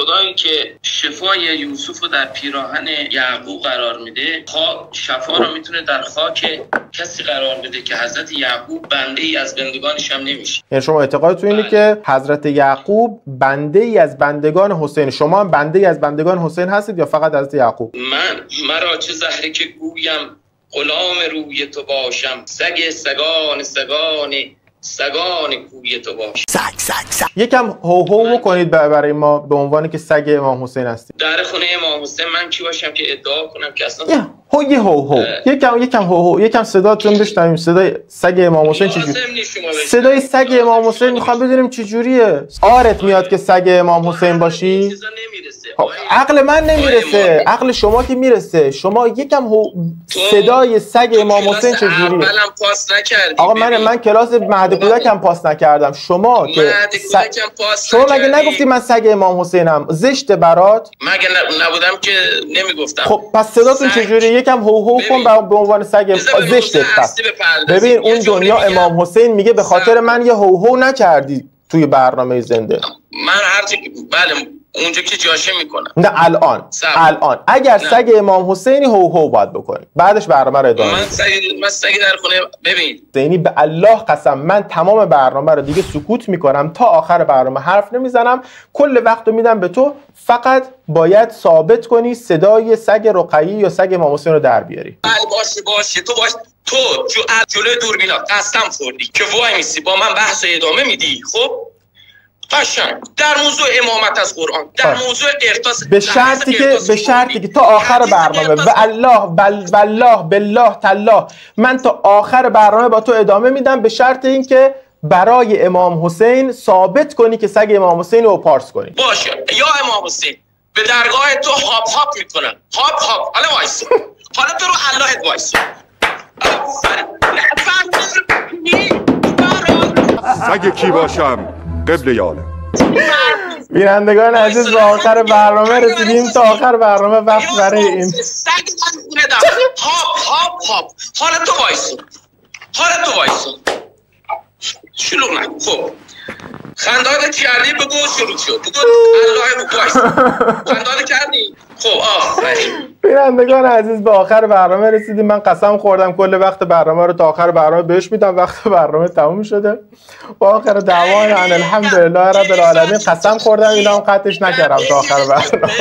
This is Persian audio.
خدایی که شفای یوسف رو در پیراهن یعقوب قرار میده، شفا رو میتونه در خاک کسی قرار بده که حضرت یعقوب بنده ای از بندگانش هم نمیشه. یعنی شما اعتقادتون اینه که حضرت یعقوب بنده ای از بندگان حسین، شما هم بنده ای از بندگان حسین هستید یا فقط حضرت یعقوب؟ مرا چه زهره که گویم غلام روی تو باشم، سگ سگان کوی تو باش. سگ. یکم هو بکنید برای ما به عنوانی که سگ امام حسین هستید. در خونه امام حسین من کی باشم که ادعا کنم که اصلا هو یکم صداتون بشنویم. صدای سگ امام حسین چجوریه؟ صدای سگ امام حسین میخوام بدونیم چجوریه. آرت میاد که سگ امام حسین باشی؟ عقل من نمیرسه، عقل شما که میرسه. شما یکم صدای سگ امام حسین چجوریه؟ آقا من کلاس مهد کودکم پاس نکردم. شما که شما مگه نگفتی من سگ امام حسینم؟ زشته برات؟ مگه نبودم که نمیگفتم. خب پس صداتون چجوریه؟ یکم هو کن به عنوان سگ. زشته. پس ببین اون دنیا امام حسین میگه به خاطر من یه هو نکردی توی برنامه زنده. من هرچی بله اونجا که جاشه میکنم. نه الان اگر سگ امام حسینی هو باید بکنی، بعدش برنامه رو ادامه. من سگ در خونه. ببین یعنی به الله قسم من تمام برنامه رو دیگه سکوت میکنم، تا آخر برنامه حرف نمیزنم، کل وقت رو میدم به تو. فقط باید ثابت کنی صدای سگ رقیه یا سگ امام حسین رو در بیاری. باشه تو جلوی دوربینا قسم خوردی که وای میسی با من بحث ادامه میدی. خب قشنگ در موضوع امامت از قرآن، در موضوع ارتاس، به شرطی که تا آخر برنامه والله بالله تالله من تا آخر برنامه با تو ادامه میدم، به شرط اینکه برای امام حسین ثابت کنی که سگ امام حسین رو پارس کنی. باشه یا امام حسین به درگاه تو هاپ میکنم. هاپ حالا وایس، حالا تو رو اللهت وایس. سگ کی باشم قبل یالم. بینندگان عزیز به آخر برنامه رسیدیم. تا آخر برنامه وقت برای این سگ خونه دارم. هاپ حالا تو وایس. شلوغ نکن. خب خنده‌ات کردی بگو شروع شد. بگو الله وایس. خنده‌ات کردی. خب آفرین. بینندگان عزیز به آخر برنامه رسیدیم. من قسم خوردم کل وقت برنامه رو تا آخر برنامه بهش میدم. وقت برنامه تموم شده. با آخر دعوانا الحمدلله رب العالمین. قسم خوردم اینا هم قطعش نکردم تا آخر برنامه.